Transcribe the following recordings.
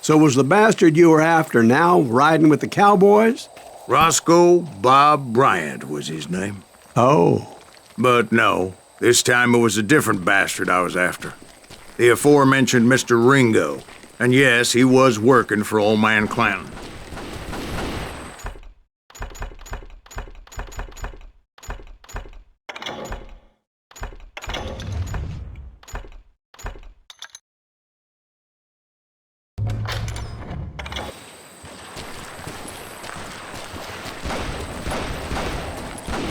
So was the bastard you were after now riding with the cowboys? Roscoe Bob Bryant was his name. Oh. But no, this time it was a different bastard I was after. The aforementioned Mr. Ringo. And yes, he was working for old man Clanton.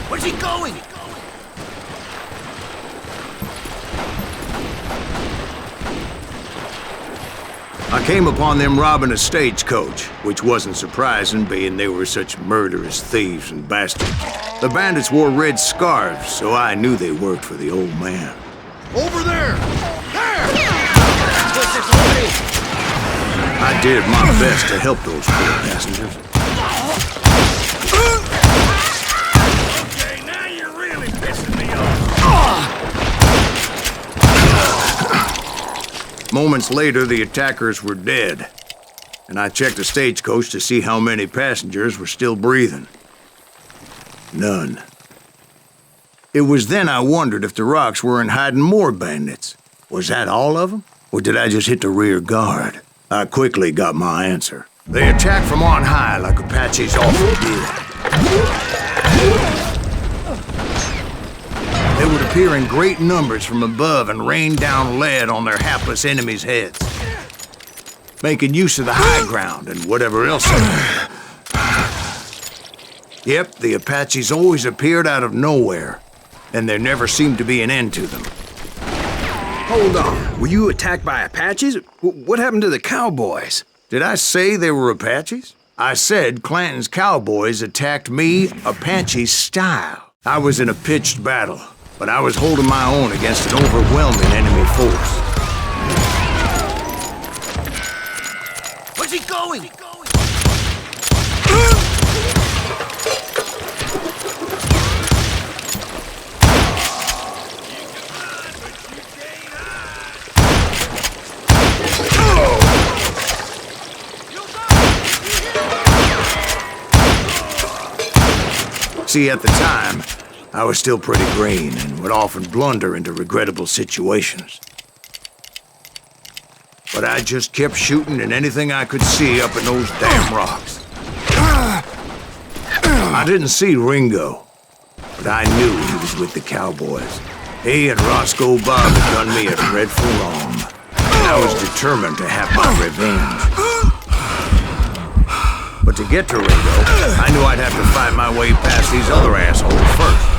Where's he going? I came upon them robbing a stagecoach, which wasn't surprising, being they were such murderous thieves and bastards. The bandits wore red scarves, so I knew they worked for the old man. Over there! There! I did my best to help those poor passengers. Okay, now you're really pissing me off. Moments later, the attackers were dead, and I checked the stagecoach to see how many passengers were still breathing. None. It was then I wondered if the rocks weren't hiding more bandits. Was that all of them? Or did I just hit the rear guard? I quickly got my answer. They attacked from on high like Apaches often did. They would appear in great numbers from above and rain down lead on their hapless enemies' heads, making use of the high ground and whatever else. Yep, the Apaches always appeared out of nowhere, and there never seemed to be an end to them. Hold on. Were you attacked by Apaches? What happened to the cowboys? Did I say they were Apaches? I said Clanton's cowboys attacked me Apache style. I was in a pitched battle, but I was holding my own against an overwhelming enemy force. Where's he going? See, at the time, I was still pretty green and would often blunder into regrettable situations. But I just kept shooting at anything I could see up in those damn rocks. I didn't see Ringo, but I knew he was with the cowboys. He and Roscoe Bob had done me a dreadful wrong, and I was determined to have my revenge. But to get to Ringo, I knew I'd have to find my way past these other assholes first.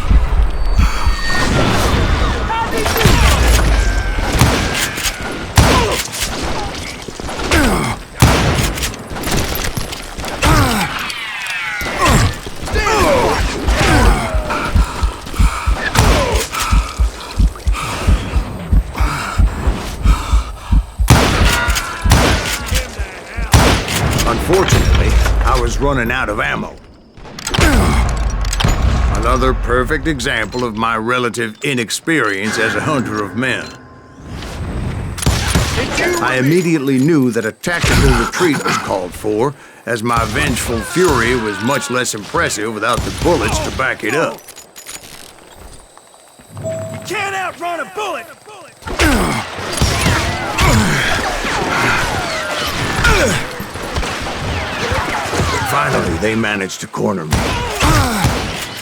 Unfortunately, I was running out of ammo. Another perfect example of my relative inexperience as a hunter of men. I immediately knew that a tactical retreat was called for, as my vengeful fury was much less impressive without the bullets to back it up. Can't outrun a bullet! Finally, they managed to corner me.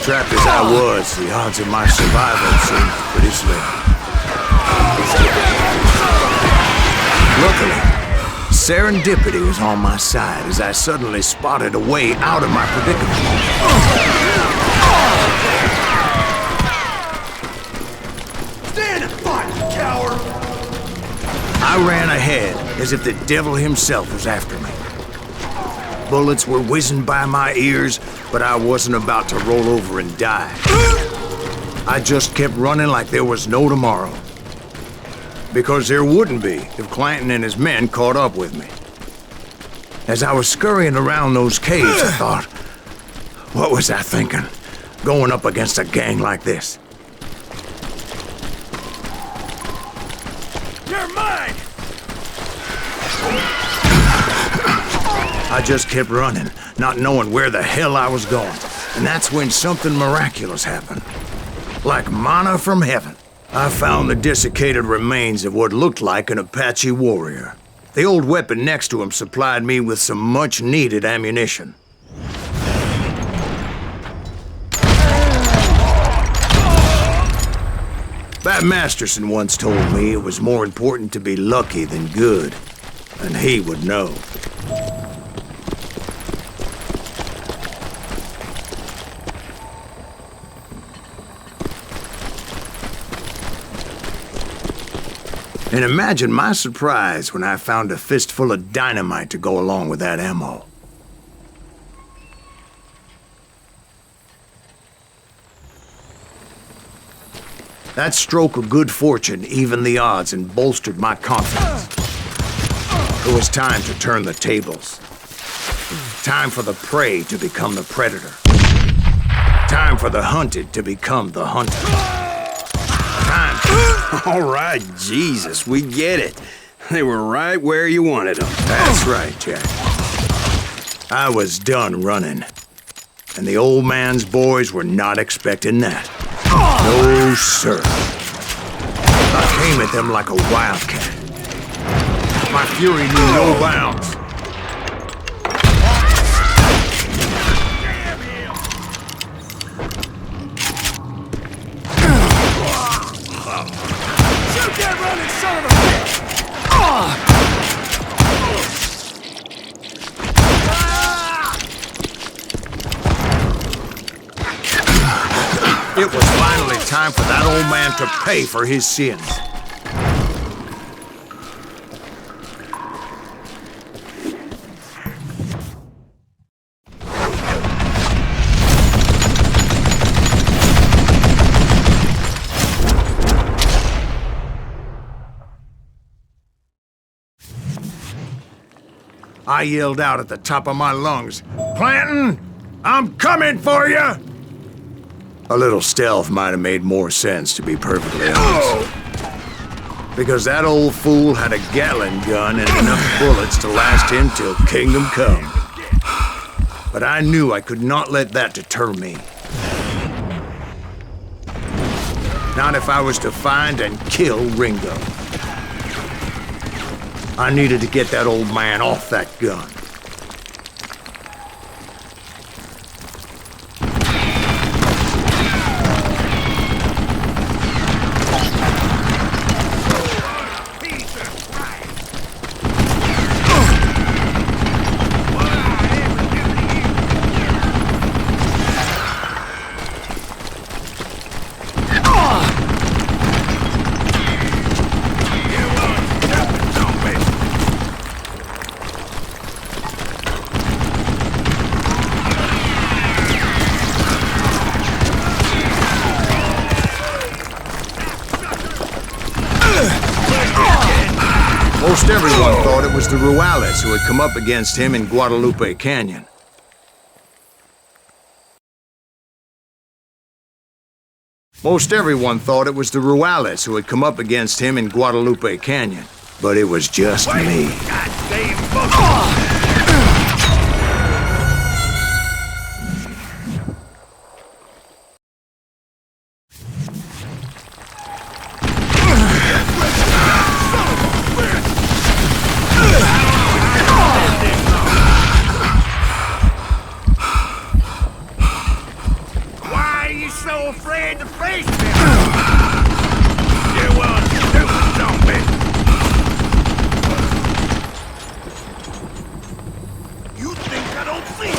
Trapped as I was, the odds of my survival seemed pretty slim. Luckily, serendipity was on my side as I suddenly spotted a way out of my predicament. Stand and fight, you coward! I ran ahead as if the devil himself was after me. Bullets were whizzing by my ears, but I wasn't about to roll over and die. I just kept running like there was no tomorrow. Because there wouldn't be if Clanton and his men caught up with me. As I was scurrying around those caves, I thought, what was I thinking, going up against a gang like this? You're mine! I just kept running, not knowing where the hell I was going. And that's when something miraculous happened. Like manna from heaven. I found the desiccated remains of what looked like an Apache warrior. The old weapon next to him supplied me with some much-needed ammunition. Bat Masterson once told me it was more important to be lucky than good, and he would know. And imagine my surprise when I found a fistful of dynamite to go along with that ammo. That stroke of good fortune evened the odds and bolstered my confidence. It was time to turn the tables. Time for the prey to become the predator. Time for the hunted to become the hunter. Time. All right, Jesus, we get it. They were right where you wanted them. That's right, Jack. I was done running. And the old man's boys were not expecting that. No, sir. I came at them like a wildcat. My fury knew no bounds. Shoot that running son of a bitch! It was finally time for that old man to pay for his sins. I yelled out at the top of my lungs, "Clanton, I'm coming for you!" A little stealth might have made more sense, to be perfectly honest. Because that old fool had a Gatling gun and enough bullets to last him till kingdom come. But I knew I could not let that deter me. Not if I was to find and kill Ringo. I needed to get that old man off that gun. Most everyone thought it was the Juarez who had come up against him in Guadalupe Canyon. Most everyone thought it was the Juarez who had come up against him in Guadalupe Canyon. But it was just me. So afraid to face me! You want stupid zombie! You think I don't see it?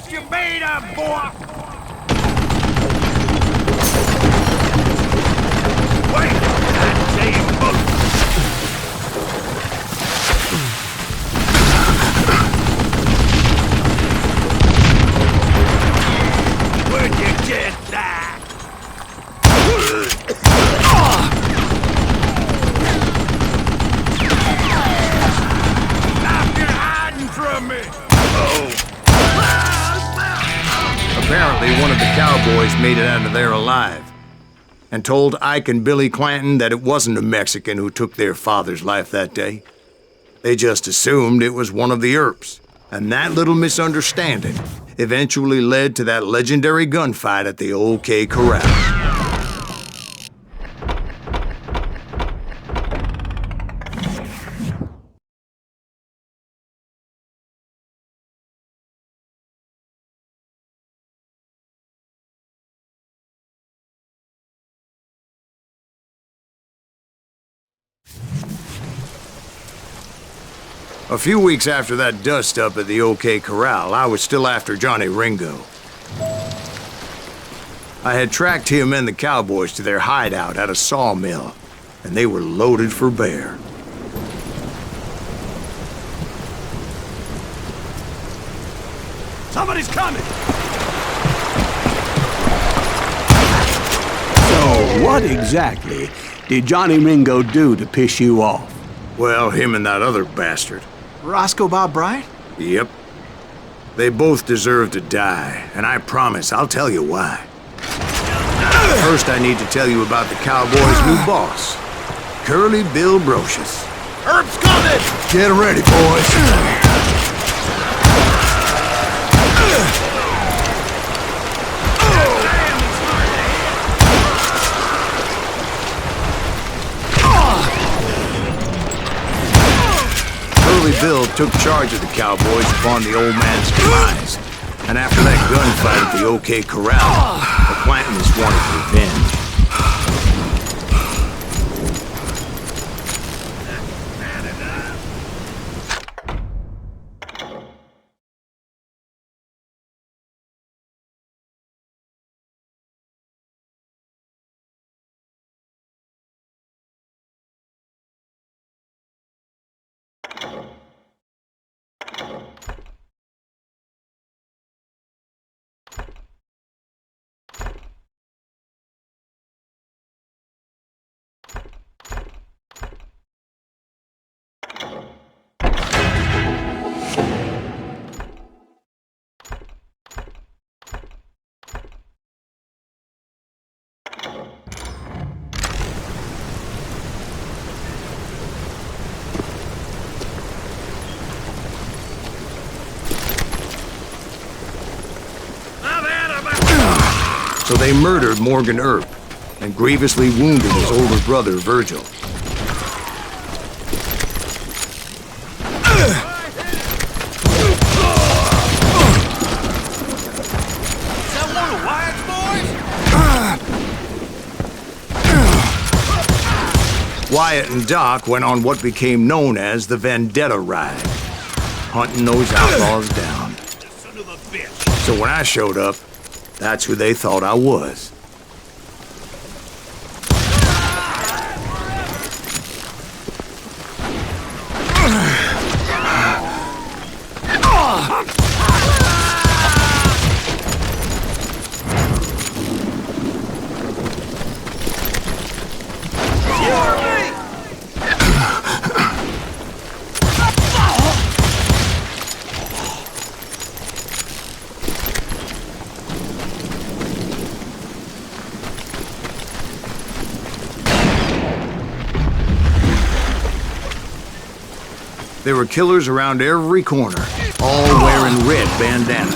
what you made of, boy! Wait! Goddamn boat! Where'd you get that? Stop your hiding from me! Apparently, one of the cowboys made it out of there alive and told Ike and Billy Clanton that it wasn't a Mexican who took their father's life that day. They just assumed it was one of the Earps, and that little misunderstanding eventually led to that legendary gunfight at the OK Corral. A few weeks after that dust-up at the OK Corral, I was still after Johnny Ringo. I had tracked him and the cowboys to their hideout at a sawmill, and they were loaded for bear. Somebody's coming! So, what exactly did Johnny Ringo do to piss you off? Well, him and that other bastard. Roscoe Bob Bryant? Yep. They both deserve to die, and I promise I'll tell you why. First, I need to tell you about the cowboys' new boss, Curly Bill Brocious. Herb's coming! Get ready, boys. Bill took charge of the cowboys upon the old man's demise, and after that gunfight at the OK Corral, the Clantons wanted revenge. So they murdered Morgan Earp and grievously wounded his older brother, Virgil. Is that one of Wyatt's boys? Wyatt and Doc went on what became known as the Vendetta Ride, hunting those outlaws down. Son of a bitch. So when I showed up, that's who they thought I was. There were killers around every corner, all wearing red bandanas.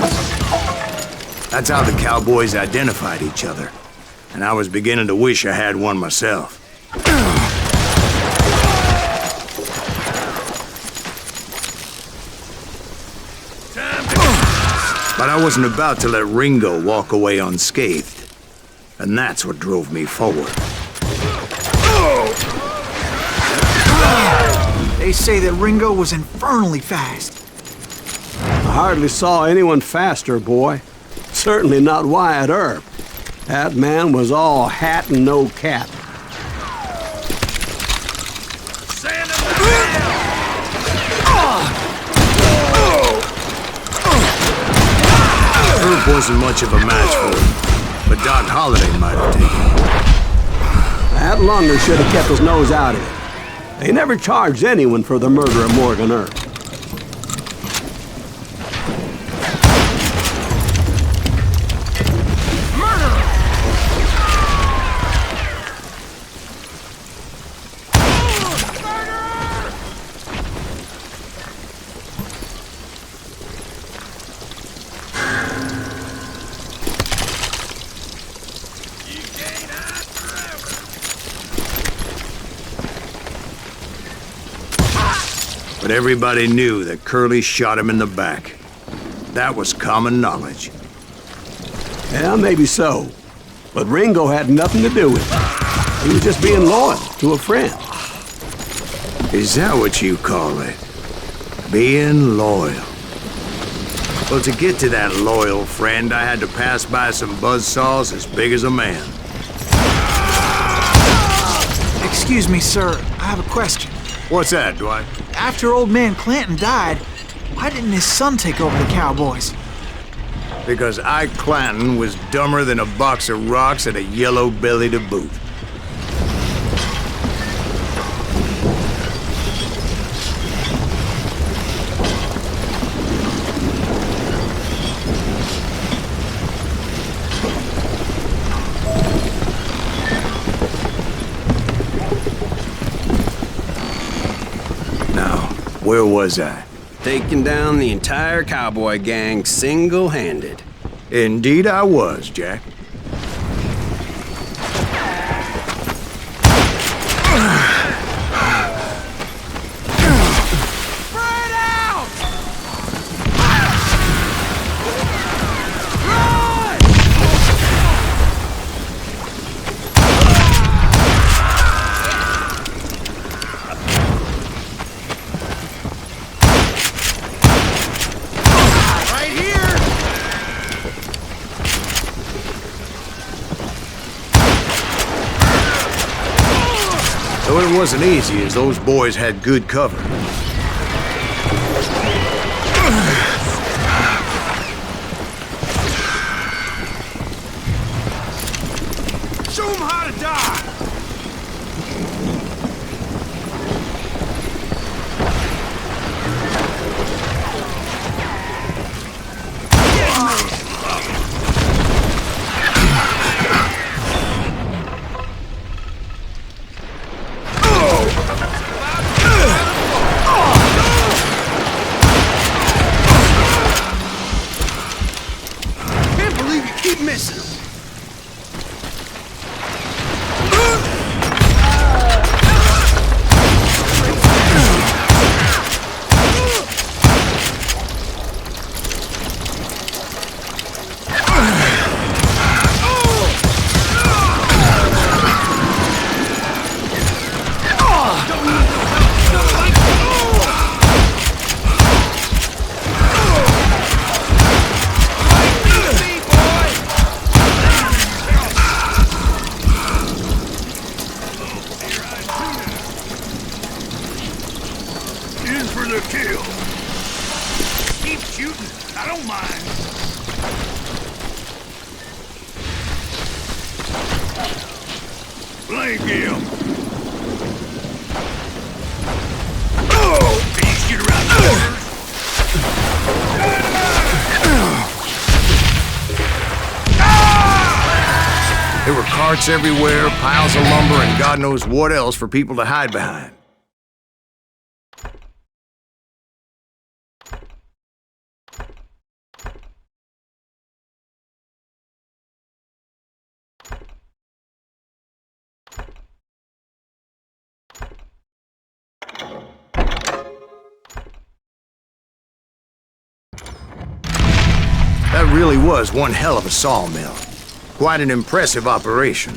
That's how the cowboys identified each other, and I was beginning to wish I had one myself. But I wasn't about to let Ringo walk away unscathed, and that's what drove me forward. They say that Ringo was infernally fast. hardly saw anyone faster, boy. Certainly not Wyatt Earp. That man was all hat and no cap. Send him down! Earp wasn't much of a match for him, but Doc Holliday might have taken him. That lunger should have kept his nose out of it. They never charged anyone for the murder of Morgan Earp. But everybody knew that Curly shot him in the back. That was common knowledge. Yeah, maybe so. But Ringo had nothing to do with it. He was just being loyal to a friend. Is that what you call it? Being loyal? Well, to get to that loyal friend, I had to pass by some buzzsaws as big as a man. Excuse me, sir. I have a question. What's that, Dwight? After old man Clanton died, why didn't his son take over the Cowboys? Because Ike Clanton was dumber than a box of rocks and a yellow belly to boot. Now, where was I? Taking down the entire cowboy gang single-handed. Indeed I was, Jack. Though it wasn't easy, as those boys had good cover. Show them how to die! Blank him! There were carts everywhere, piles of lumber, and God knows what else for people to hide behind. That really was one hell of a sawmill. Quite an impressive operation.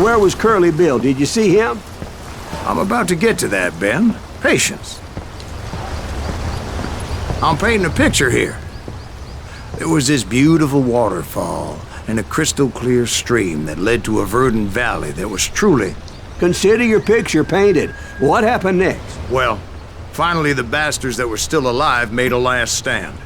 where was Curly Bill? Did you see him? I'm about to get to that, Ben. Patience. I'm painting a picture here. There was this beautiful waterfall and a crystal clear stream that led to a verdant valley that was truly... Consider your picture painted. What happened next? Well, finally the bastards that were still alive made a last stand.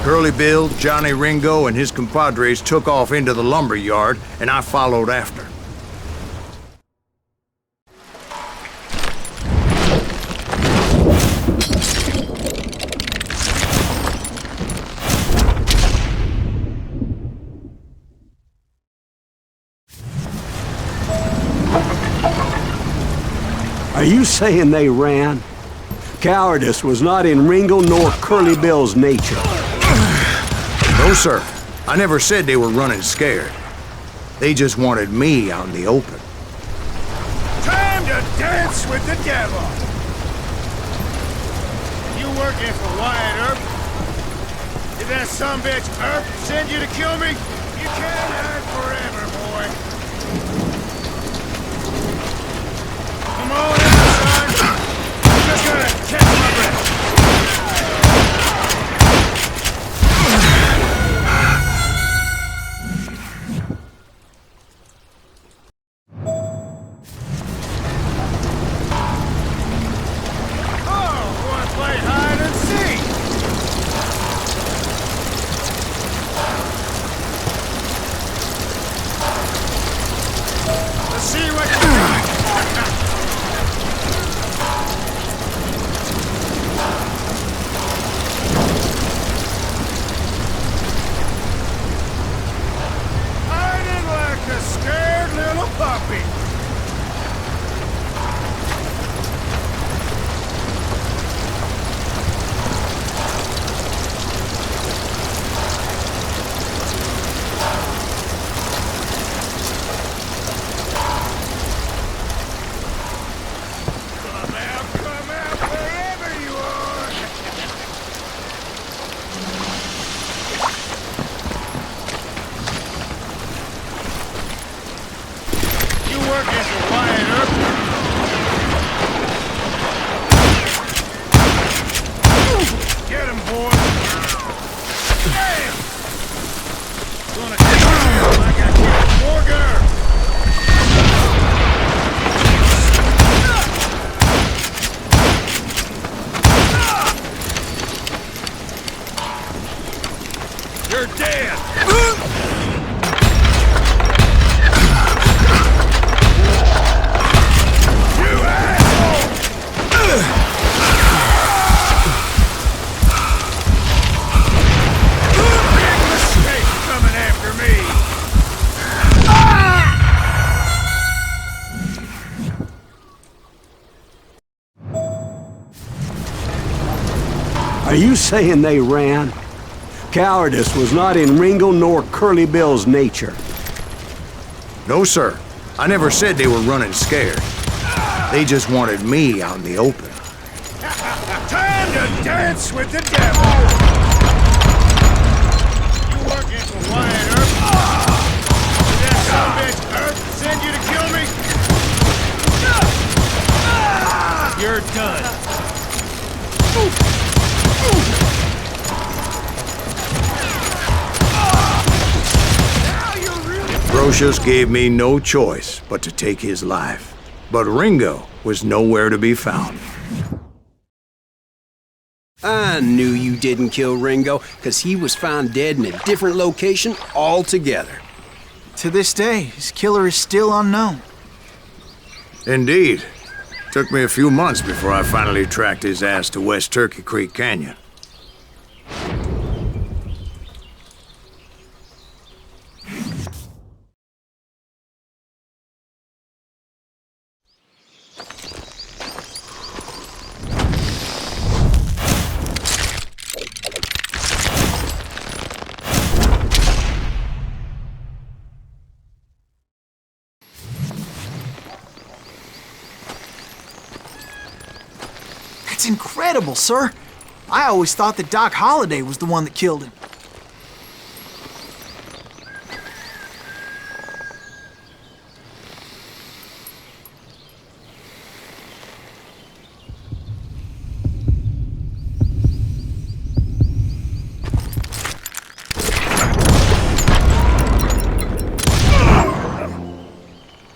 Curly Bill, Johnny Ringo, and his compadres took off into the lumber yard, and I followed after. Are you saying they ran? Cowardice was not in Ringo nor Curly Bill's nature. No, sir. I never said they were running scared. They just wanted me out in the open. Time to dance with the devil! You working for Wyatt Earp? Did that sumbitch Earp send you to kill me? You can't hide forever, boy. Come on in, son. I'm just gonna catch my breath. You're dead! You asshole! Big mistake coming after me! Are you saying they ran? Cowardice was not in Ringo nor Curly Bill's nature. No, sir. I never said they were running scared. They just wanted me out in the open. Time to dance with the devil! You working for Wyatt Earp? Did that sumbitch Earp send you to kill me? You're done. Brocious gave me no choice but to take his life. But Ringo was nowhere to be found. I knew you didn't kill Ringo, because he was found dead in a different location altogether. To this day, his killer is still unknown. Indeed. Took me a few months before I finally tracked his ass to West Turkey Creek Canyon. incredible, sir. I always thought that Doc Holliday was the one that killed him.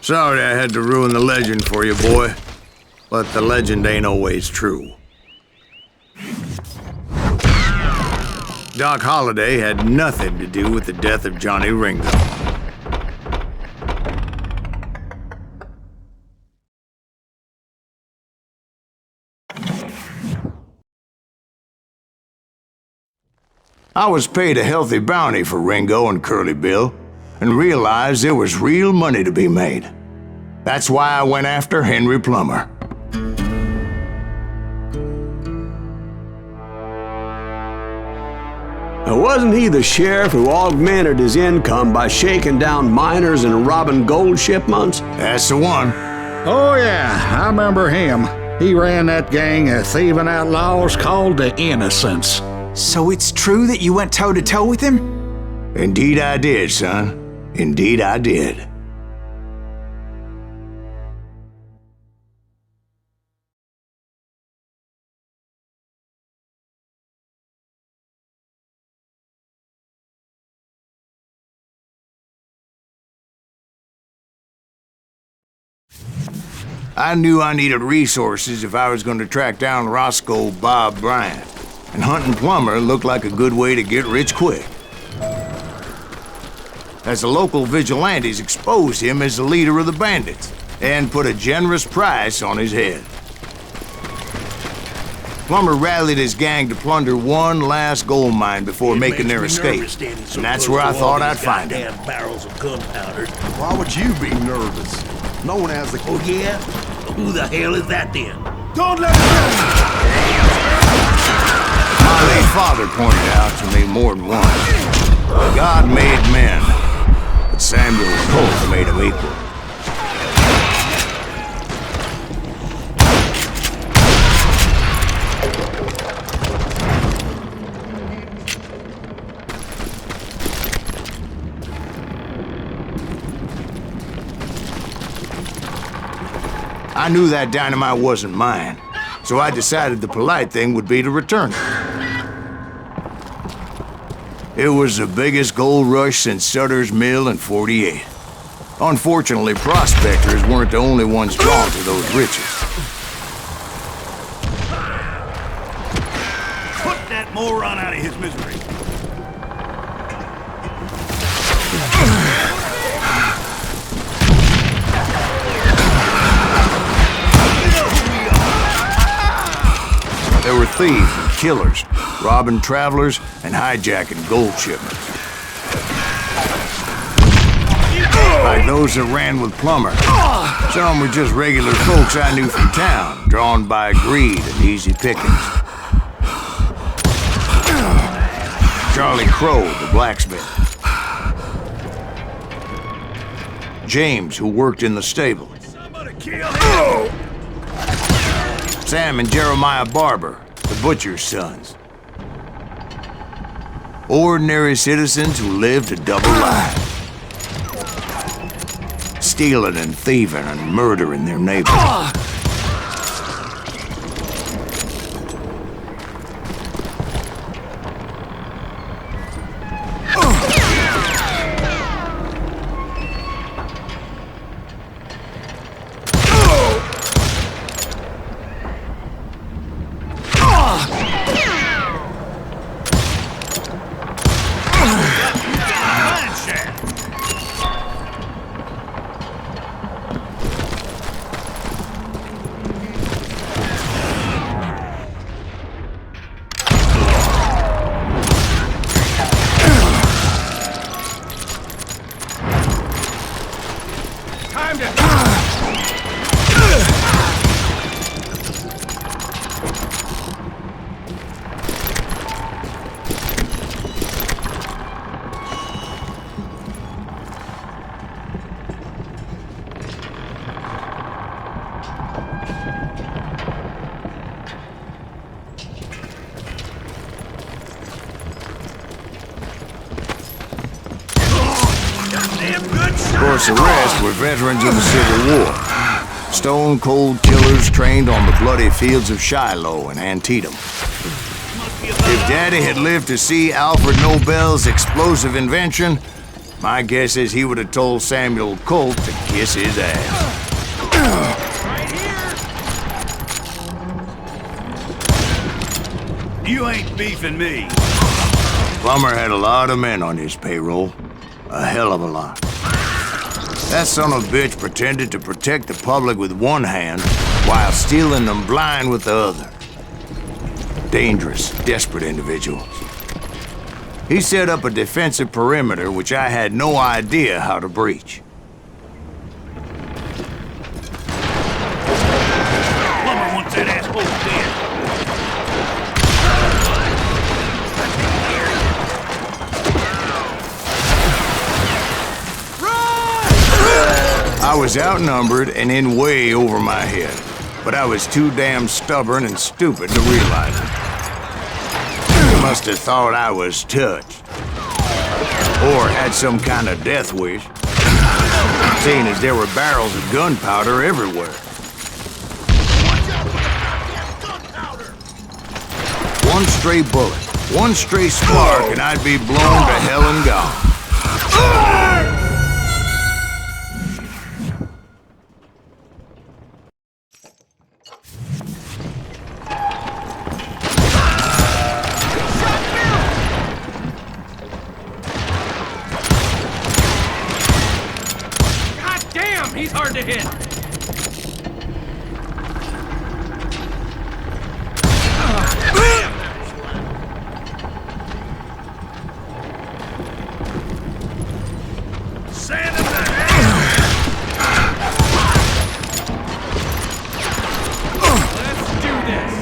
Sorry I had to ruin the legend for you, boy. But the legend ain't always true. Doc Holliday had nothing to do with the death of Johnny Ringo. I was paid a healthy bounty for Ringo and Curly Bill, and realized there was real money to be made. That's why I went after Henry Plummer. Now, wasn't he the sheriff who augmented his income by shaking down miners and robbing gold shipments? That's the one. Oh yeah, I remember him. He ran that gang of thieving outlaws called the Innocents. So it's true that you went toe-to-toe with him? Indeed I did, son. Indeed I did. I knew I needed resources if I was going to track down Roscoe Bob Bryant, and hunting Plummer looked like a good way to get rich quick. As the local vigilantes exposed him as the leader of the bandits, and put a generous price on his head. Plummer rallied his gang to plunder one last gold mine before making their escape, and that's where I thought I'd find him. Barrels of gunpowder. Why would you be nervous? No one has the... Oh, yeah? Who the hell is that then? Don't let him My late father pointed out to me more than once. God made men, but Samuel and Hope made them equal. I knew that dynamite wasn't mine, so I decided the polite thing would be to return it. It was the biggest gold rush since Sutter's Mill in '48. Unfortunately, prospectors weren't the only ones drawn to those riches. Put that moron out of his misery. There were thieves and killers, robbing travelers and hijacking gold shipments. Like those that ran with Plummer. Some were just regular folks I knew from town, drawn by greed and easy pickings. Charlie Crow, the blacksmith. James, who worked in the stable. Somebody kill him! Sam and Jeremiah Barber, the butcher's sons. Ordinary citizens who lived a double life. Stealing and thieving and murdering their neighbors. course, the rest were veterans of the Civil War. Stone-cold killers trained on the bloody fields of Shiloh and Antietam. If Daddy had lived to see Alfred Nobel's explosive invention, my guess is he would have told Samuel Colt to kiss his ass. Right here! You ain't beefing me. Plummer had a lot of men on his payroll. A hell of a lot. That son of a bitch pretended to protect the public with one hand while stealing them blind with the other. Dangerous, desperate individuals. He set up a defensive perimeter which I had no idea how to breach. Plumber wants that asshole dead. I was outnumbered and in way over my head, but I was too damn stubborn and stupid to realize it. They must have thought I was touched. Or had some kind of death wish, seeing as there were barrels of gunpowder everywhere. One stray bullet, one stray spark, and I'd be blown to hell and gone. He's hard to hit! Sand him down! Let's do this!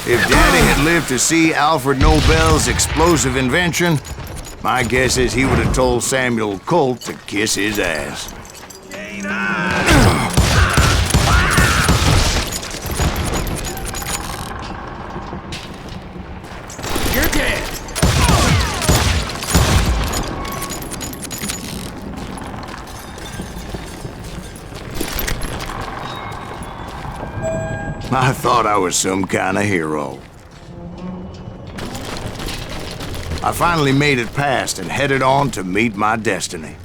If Daddy had lived to see Alfred Nobel's explosive invention, my guess is he would have told Samuel Colt to kiss his ass. You're dead! I thought I was some kind of hero. I finally made it past and headed on to meet my destiny.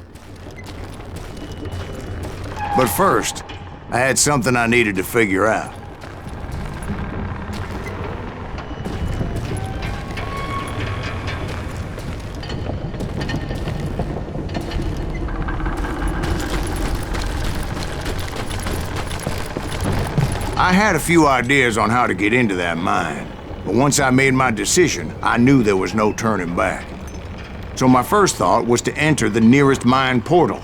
But first, I had something I needed to figure out. I had a few ideas on how to get into that mine, but once I made my decision, I knew there was no turning back. So my first thought was to enter the nearest mine portal.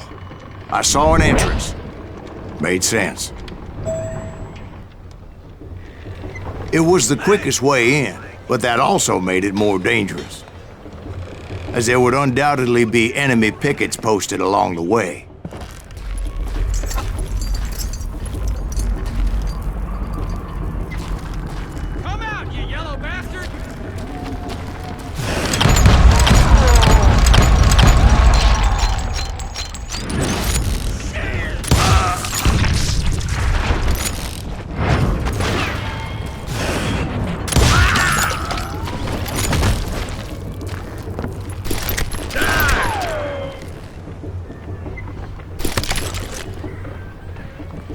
I saw an entrance. Made sense. It was the quickest way in, but that also made it more dangerous, as there would undoubtedly be enemy pickets posted along the way.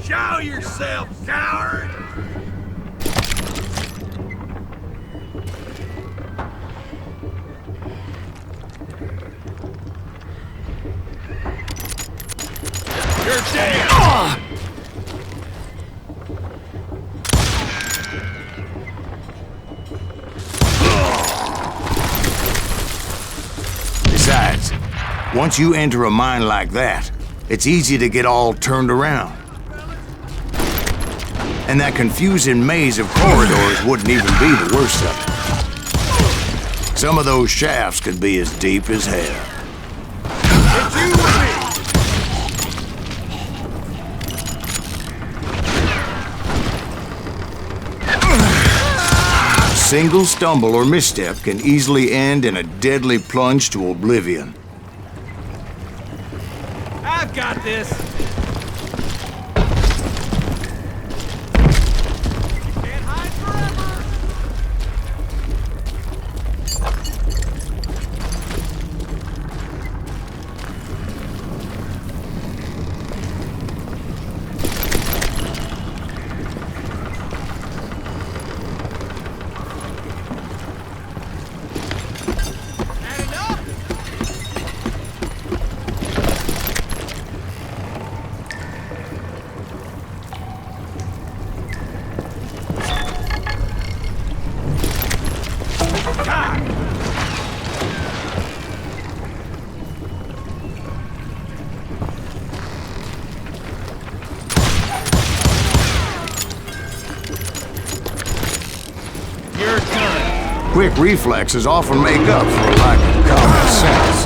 Show yourself, coward! You're dead! Besides, once you enter a mine like that, it's easy to get all turned around. And that confusing maze of corridors wouldn't even be the worst of it. Some of those shafts could be as deep as hell. It's you or me. A single stumble or misstep can easily end in a deadly plunge to oblivion. I've got this. Can't hide forever. That enough? You're done. Quick reflexes often make up for a lack of common sense.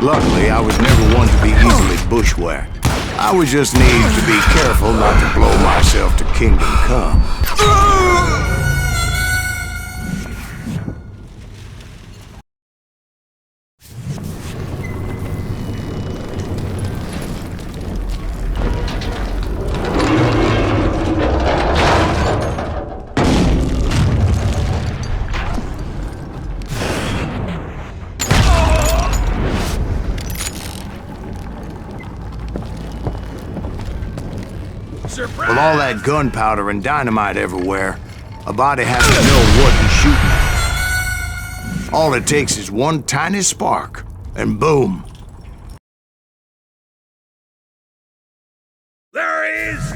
Luckily, I was never one to be easily bushwhacked. I would just need to be careful not to blow myself to kingdom come. Surprise! With all that gunpowder and dynamite everywhere, a body has to know what he's shooting at. All it takes is one tiny spark, and boom. There he is!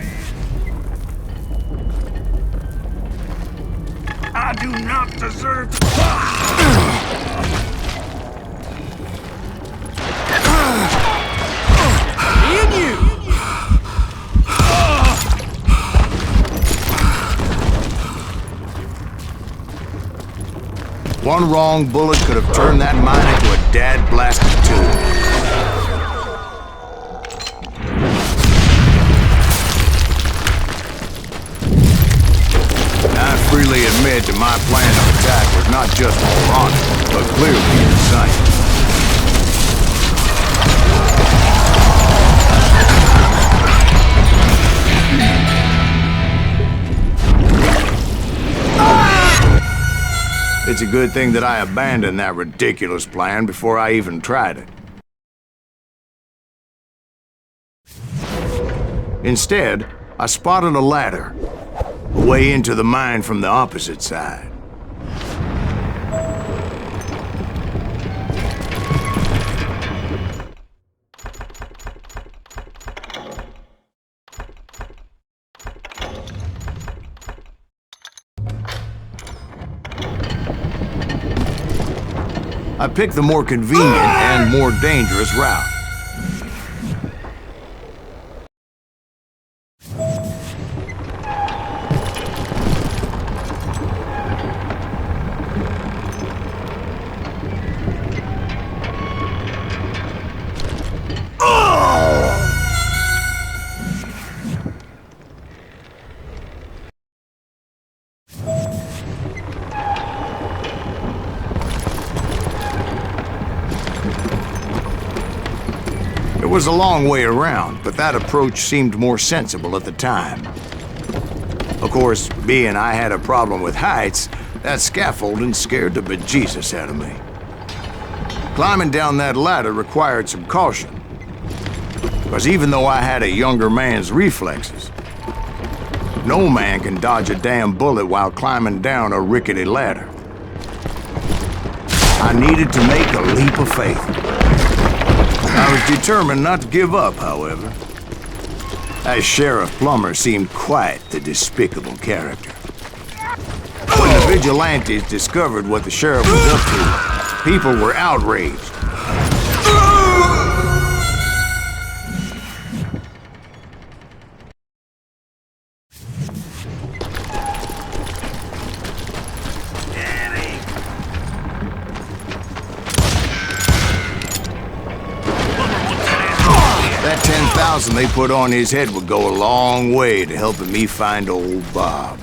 I do not deserve to Me and you! One wrong bullet could have turned that mine into a dad-blasted tomb. I freely admit that my plan of attack was not just moronic, but clearly insane. It's a good thing that I abandoned that ridiculous plan before I even tried it. Instead, I spotted a ladder, a way into the mine from the opposite side. I picked the more convenient and more dangerous route. It was a long way around, but that approach seemed more sensible at the time. Of course, being I had a problem with heights, that scaffolding scared the bejesus out of me. Climbing down that ladder required some caution, because even though I had a younger man's reflexes, no man can dodge a damn bullet while climbing down a rickety ladder. I needed to make a leap of faith. I was determined not to give up, however. That Sheriff Plummer seemed quite the despicable character. When the vigilantes discovered what the sheriff was up to, people were outraged. $10,000 they put on his head would go a long way to helping me find old Bob.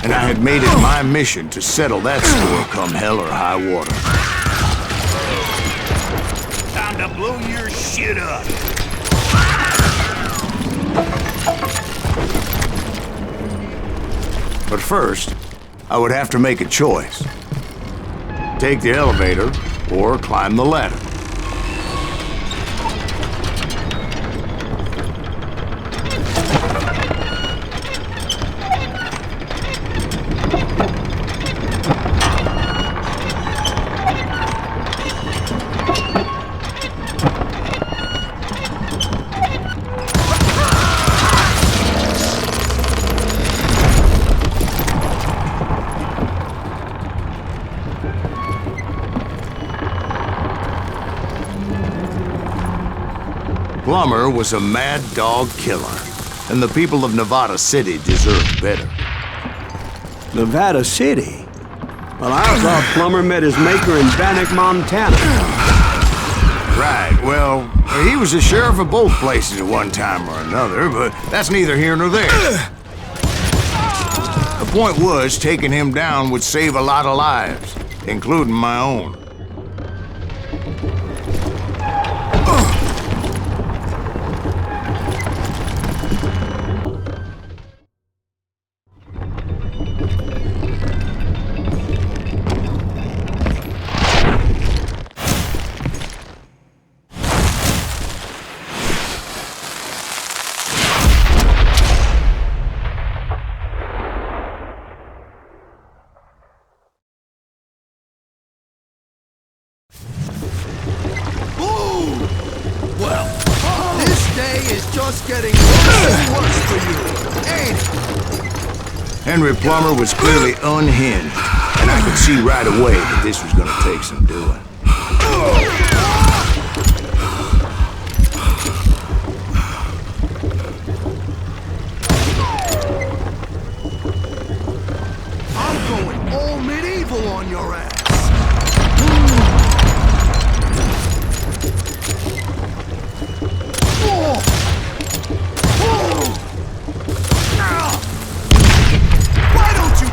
And I had made it my mission to settle that score come hell or high water. Time to blow your shit up. But first, I would have to make a choice. Take the elevator or climb the ladder. Plummer was a mad dog killer, and the people of Nevada City deserved better. Nevada City? Well, I thought Plummer met his maker in Bannock, Montana. Right, well, he was the sheriff of both places at one time or another, but that's neither here nor there. The point was, taking him down would save a lot of lives, including my own. Henry Plummer was clearly unhinged, and I could see right away that this was going to take some doing. I'm going all medieval on your ass.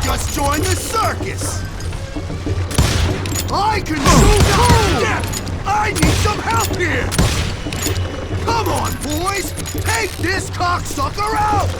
Just join the circus! I can shoot down death! I need some help here! Come on, boys! Take this cocksucker out!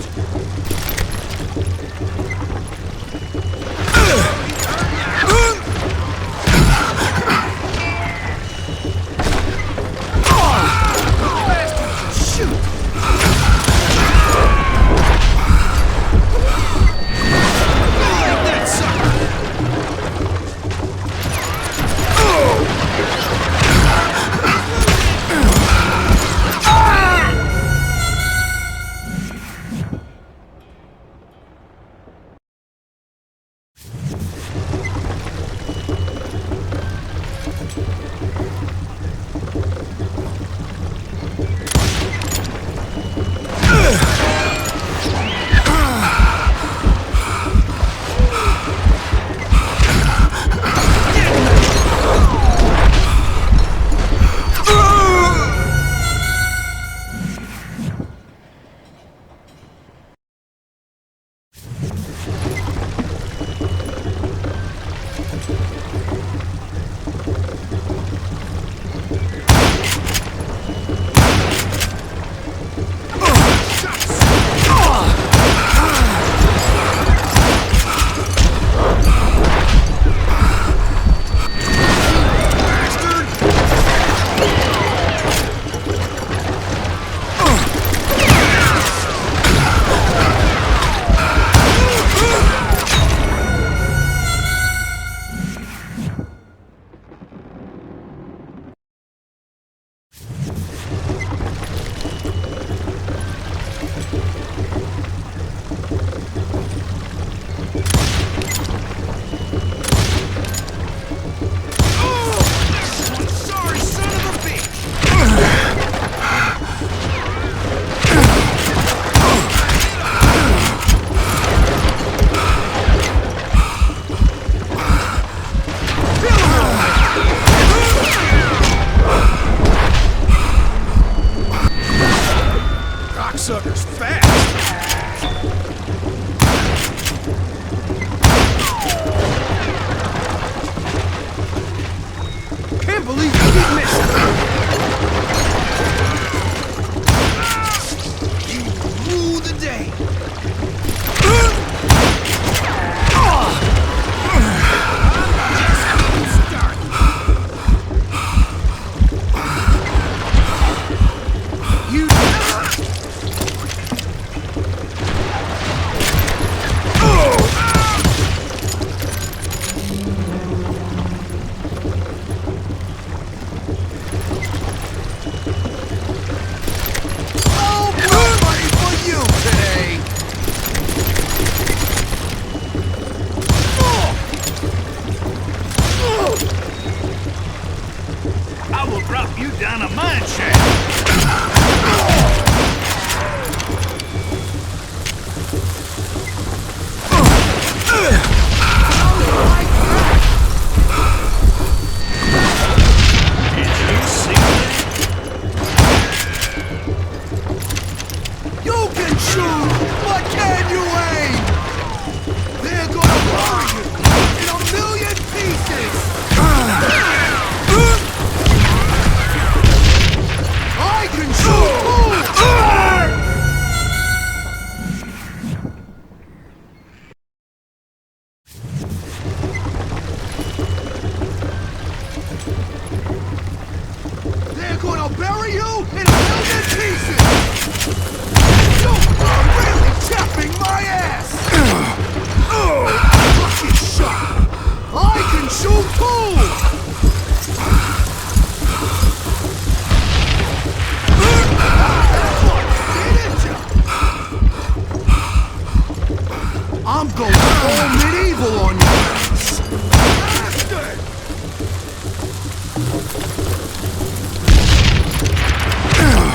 I'm going all medieval on you.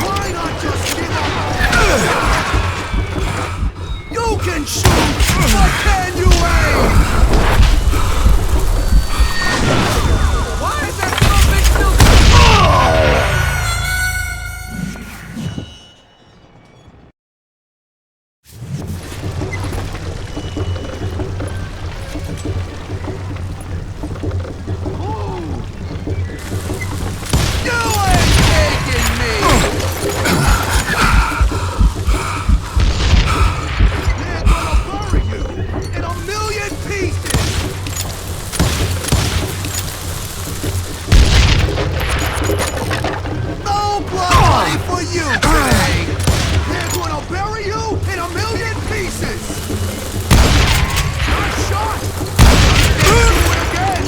Why not just give up? You can shoot, but can you aim? Why is that something still... You ain't taking me! They're gonna bury you in a million pieces! No blood money for you today! They're gonna bury you in a million pieces! Nice shot! Do it again!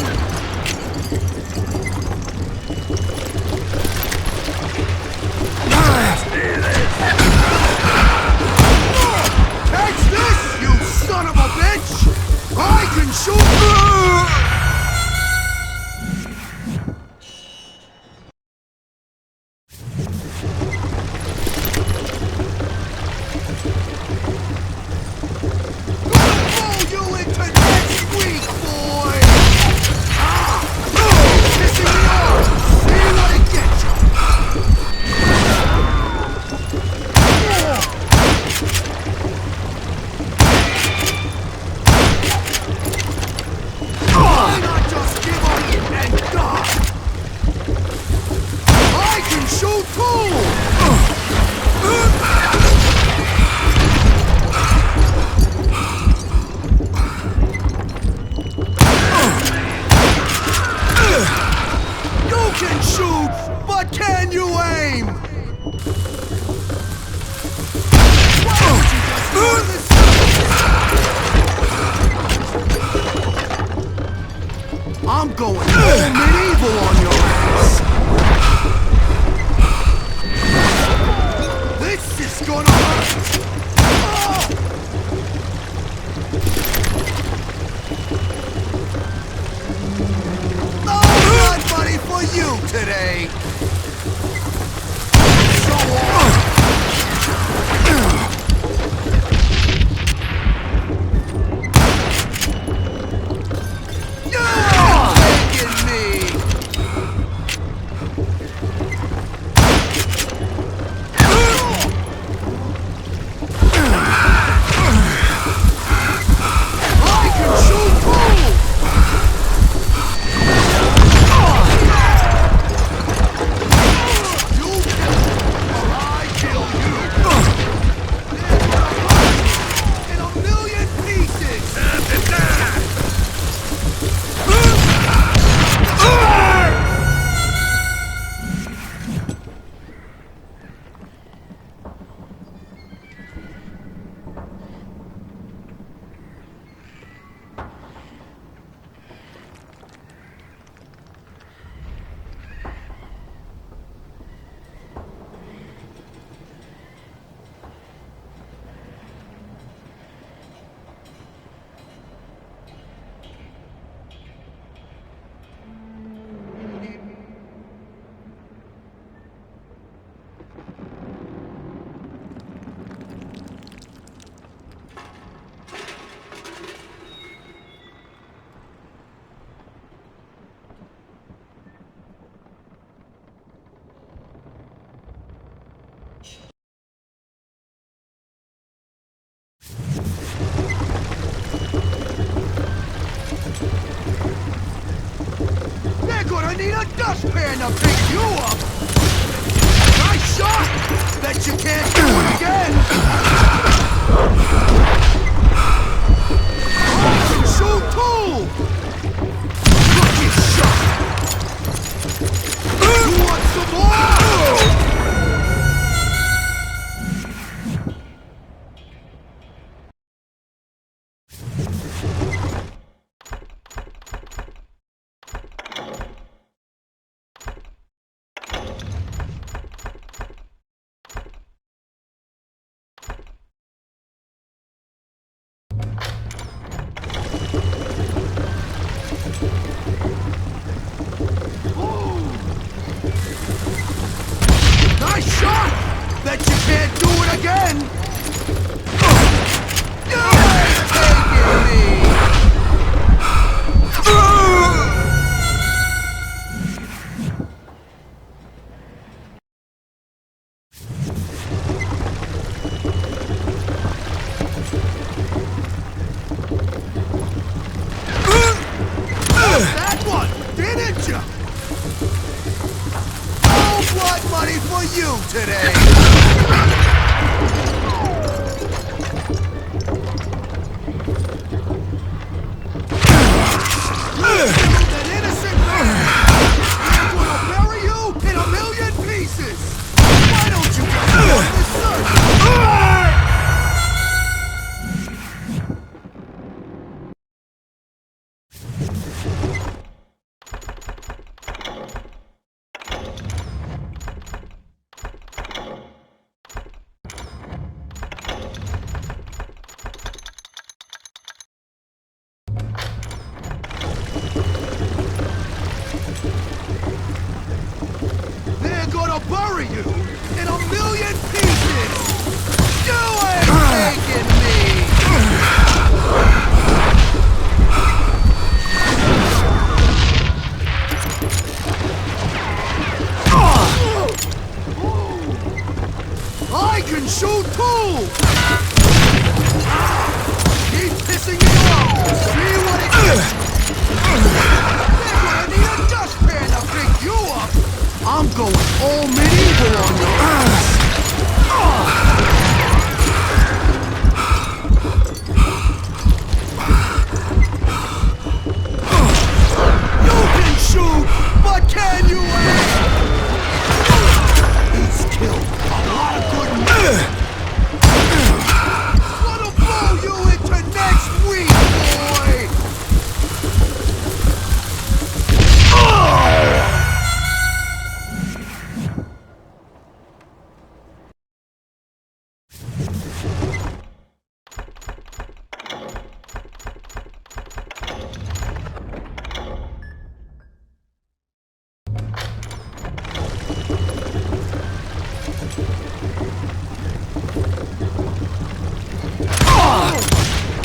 Catch this, you son of a bitch! I can shoot! Roll you into next week, boy! Pissing me off! See what it gets you! Why not just give up and die? I can shoot too! You can shoot, but can you aim? Why don't you just go to the I'm going all medieval on your ass! This is gonna hurt! Oh! No blood money for you today! So on! Gonna need a dustpan to pick you up! Nice shot! Bet you can't do it again! I can shoot too! Lucky shot! You want some more? today! That innocent man! I'm gonna bury you in a million pieces! Why don't you just go on this search? They're gonna bury you in a million pieces! You ain't taking me! I can shoot too! Keep pissing me off! See what it is! They're gonna need a dustpan to pick you up! I'm going all medieval on your ass! You can shoot, but can you aim? He's killed a lot of good men! Gonna blow you into next week, boy!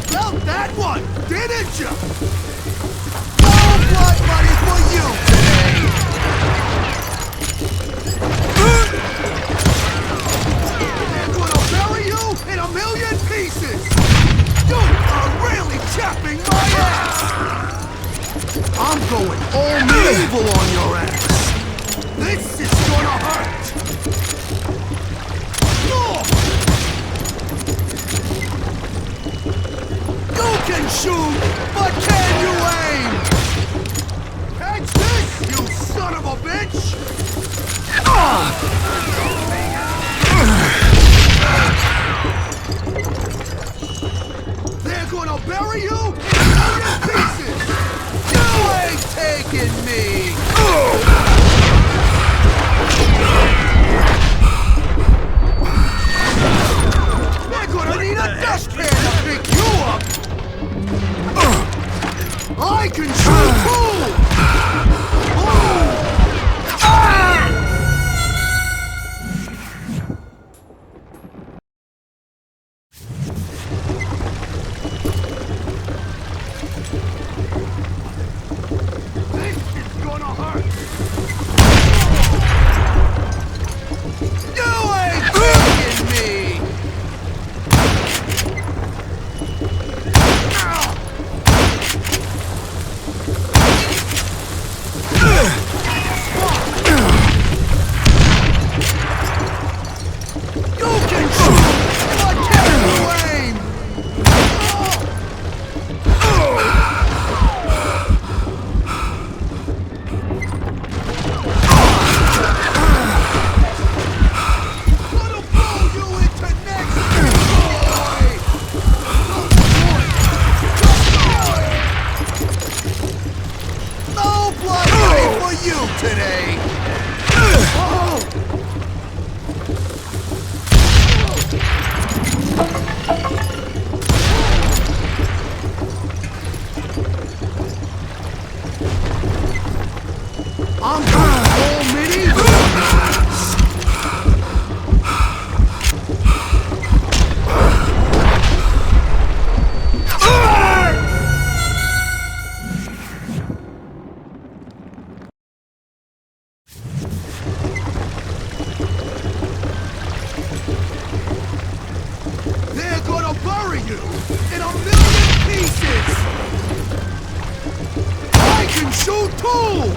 Felt that one, didn't you? No blood money for you today! They're gonna bury you in a million pieces! You are really chapping my ass! I'm going all medieval on your ass! This is gonna hurt! You can shoot, but can you aim? Catch this, you son of a bitch! They're gonna bury you in a million pieces! You ain't taking me! They're gonna need a dustpan to pick you up! I can shoot too! This is gonna hurt! You ain't taking me! You can shoot, but can you aim? Gonna blow you into next week, boy! No blood money for you today! I'm going all medieval! They're gonna bury you in a million pieces! I can shoot too!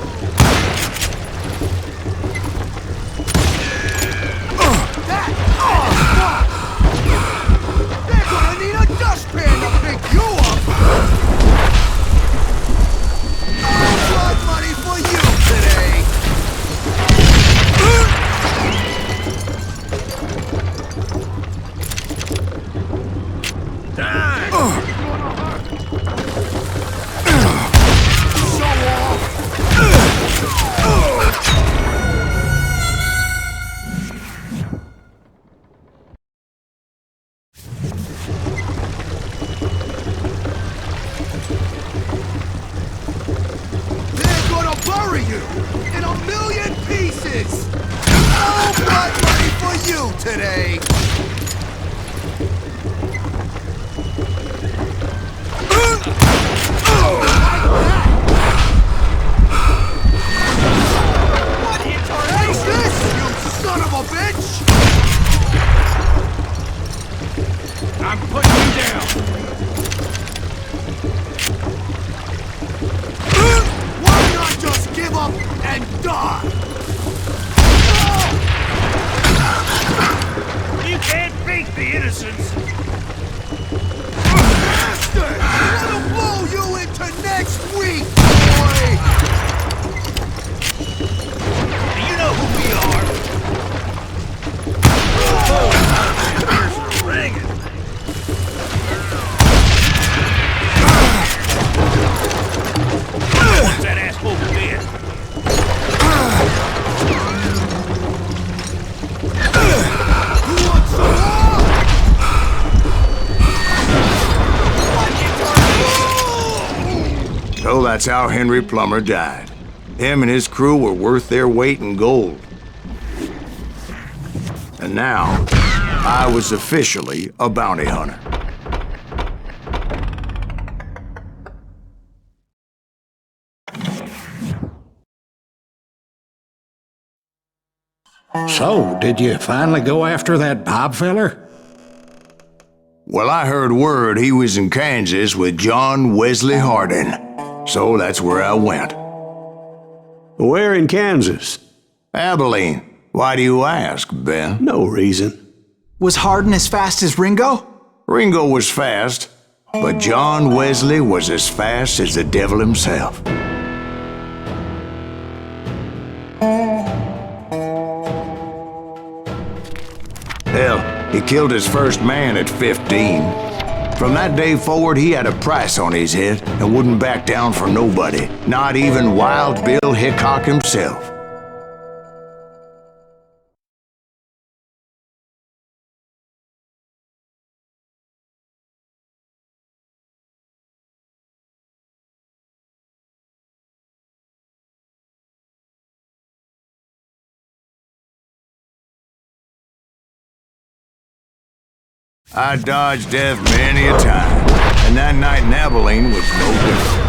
They're gonna bury you in a million pieces! No blood money for you today! What is this, you son of a bitch? I'm putting you down. Why not just give up and die? You can't beat the innocents. Bastard! I'm gonna blow you into next week, boy! Do you know who we are? Oh, ears are ringing. What's that asshole dead? Who wants some more? So that's how Henry Plummer died. Him and his crew were worth their weight in gold. And now, I was officially a bounty hunter. So, did you finally go after that Bob feller? Well, I heard word he was in Kansas with John Wesley Hardin. So that's where I went. Where in Kansas? Abilene. Why do you ask, Ben? No reason. Was Hardin as fast as Ringo? Ringo was fast, but John Wesley was as fast as the devil himself. Hell, he killed his first man at 15. From that day forward, he had a price on his head and wouldn't back down for nobody, not even Wild Bill Hickok himself. I dodged death many a time, and that night in Abilene was no different.